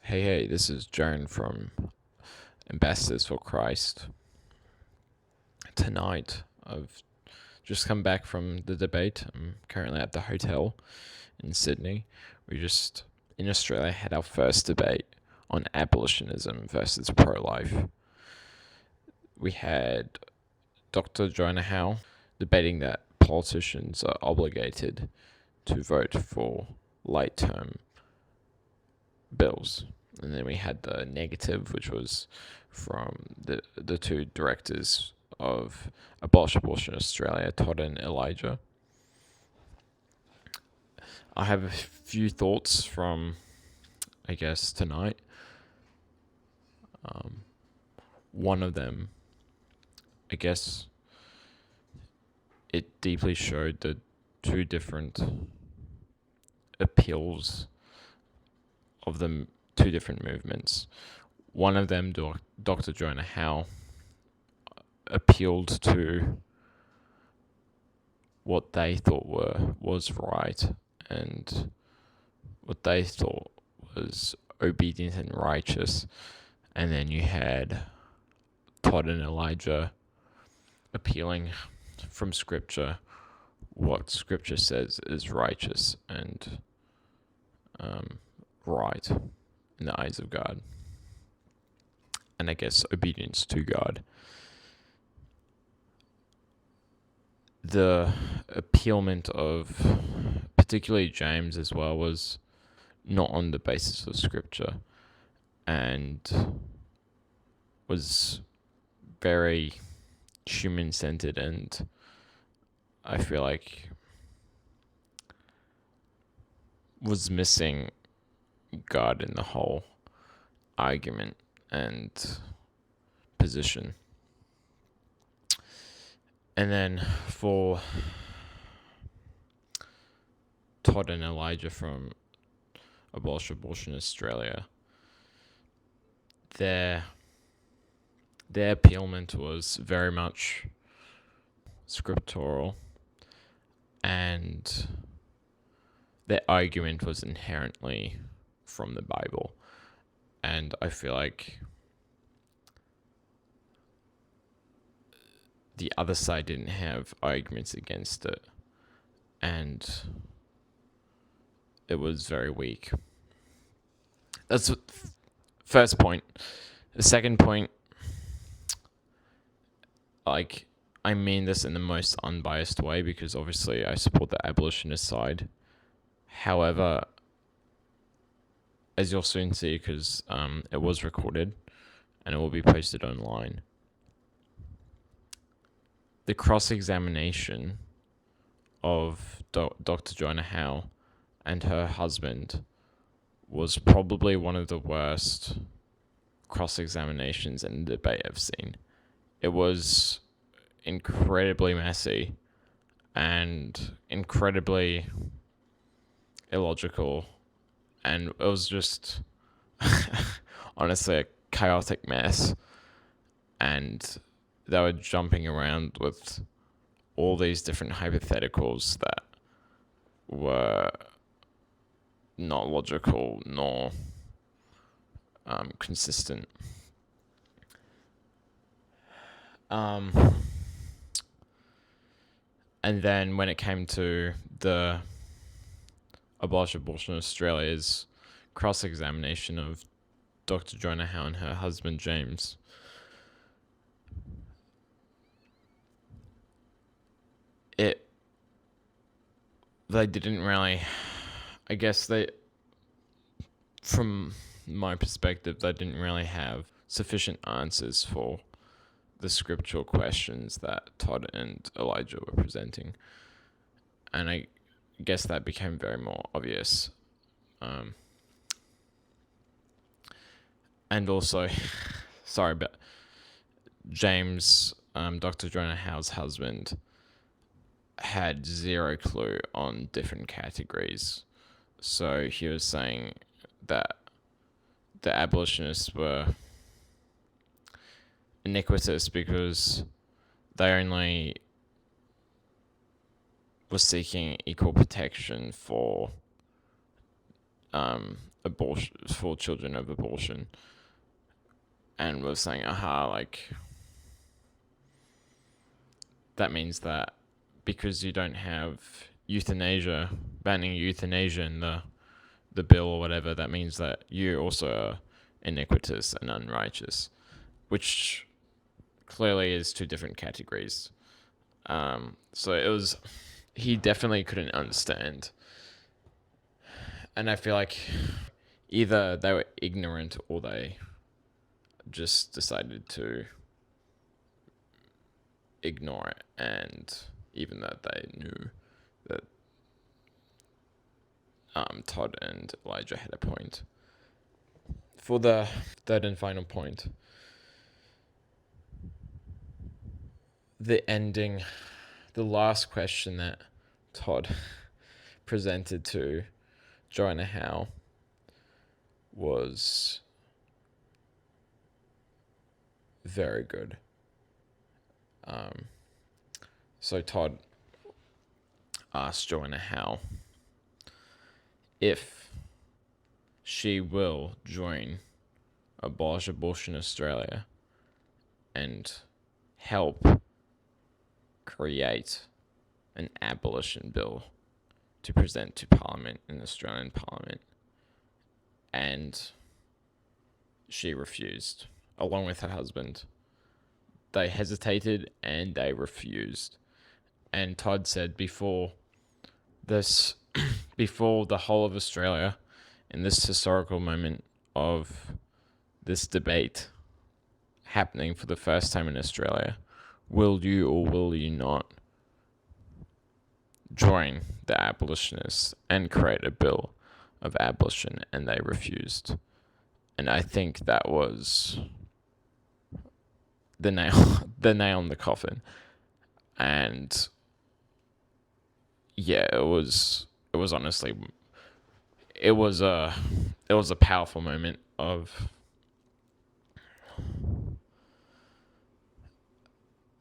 Hey, this is Joan from Ambassadors for Christ. Tonight, I've just come back from the debate. I'm currently at the hotel in Sydney. We just, in Australia, had our first debate on abolitionism versus pro-life. We had Dr. Joanna Howe debating that politicians are obligated to vote for late-term bills. And then we had the negative, which was from the two directors of Abolish Abortion Australia, Todd and Elijah. I have a few thoughts from, tonight. One of them, it deeply showed the two different appeals of the two different movements. One of them, Dr. Joanna Howe, appealed to what they thought was right and what they thought was obedient and righteous. And then you had Todd and Elijah appealing from Scripture what Scripture says is righteous and right in the eyes of God. And obedience to God. The appealment of particularly James as well was not on the basis of Scripture and was very human-centered, and I feel like was missing God in the whole argument and position. And then for Todd and Elijah from Abolish Abortion Australia, their appealment was very much scriptural, and their argument was inherently from the Bible. And I feel like the other side didn't have arguments against it, and it was very weak. That's the first point. The second point, I mean this in the most unbiased way because obviously I support the abolitionist side. However, as you'll soon see, because it was recorded and it will be posted online, the cross-examination of Dr. Joanna Howe and her husband was probably one of the worst cross-examinations in the debate I've seen. It was incredibly messy and incredibly illogical, and it was just honestly a chaotic mess. And they were jumping around with all these different hypotheticals that were not logical nor consistent. And then when it came to the Abolish Abortion Australia's cross-examination of Dr. Joanna Howe and her husband James, they didn't really, from my perspective, they didn't really have sufficient answers for the scriptural questions that Todd and Elijah were presenting. And I guess that became very more obvious. And also, but James, Dr. Joanna Howe's husband, had zero clue on different categories. So he was saying that the abolitionists were iniquitous because they only were seeking equal protection for abortion for children of abortion, and was saying, like that means that because you don't have euthanasia, banning euthanasia in the bill or whatever, that means that you also are iniquitous and unrighteous, which clearly is two different categories. So it was, he definitely couldn't understand. And I feel like either they were ignorant or they just decided to ignore it. And even though they knew that Todd and Elijah had a point. For the third and final point, the ending, the last question that Todd presented to Joanna Howe was very good. So Todd asked Joanna Howe if she will join Abolish Abortion Australia and help create an abolition bill to present to Parliament, in the Australian Parliament. And she refused, along with her husband. They hesitated and they refused. And Todd said before the whole of Australia, in this historical moment of this debate happening for the first time in Australia, will you or will you not join the abolitionists and create a bill of abolition? And they refused. And I think that was the nail in the coffin. And yeah, it was honestly, it was a powerful moment of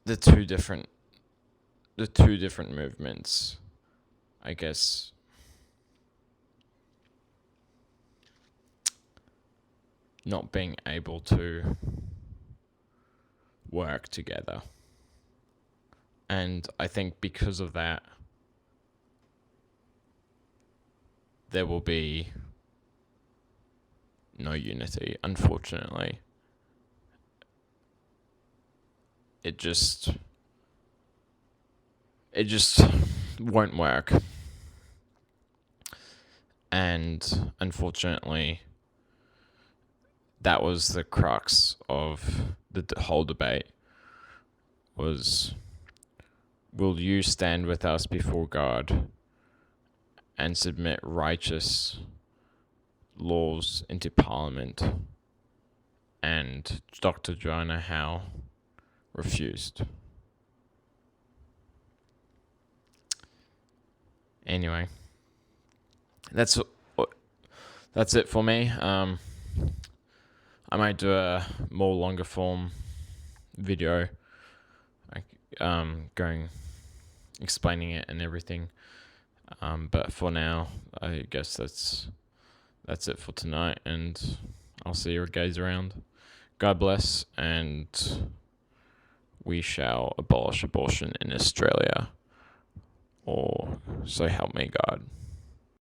the two different movements, I guess, not being able to work together. And I think because of that, there will be no unity, unfortunately. It just won't work. And unfortunately, that was the crux of the whole debate, was, will you stand with us before God and submit righteous laws into Parliament? And Dr. Joanna Howe refused. Anyway, that's it for me. I might do a more longer form video, going explaining it and everything. But for now, I guess that's it for tonight, and I'll see you guys around. God bless, and we shall abolish abortion in Australia, or so help me God.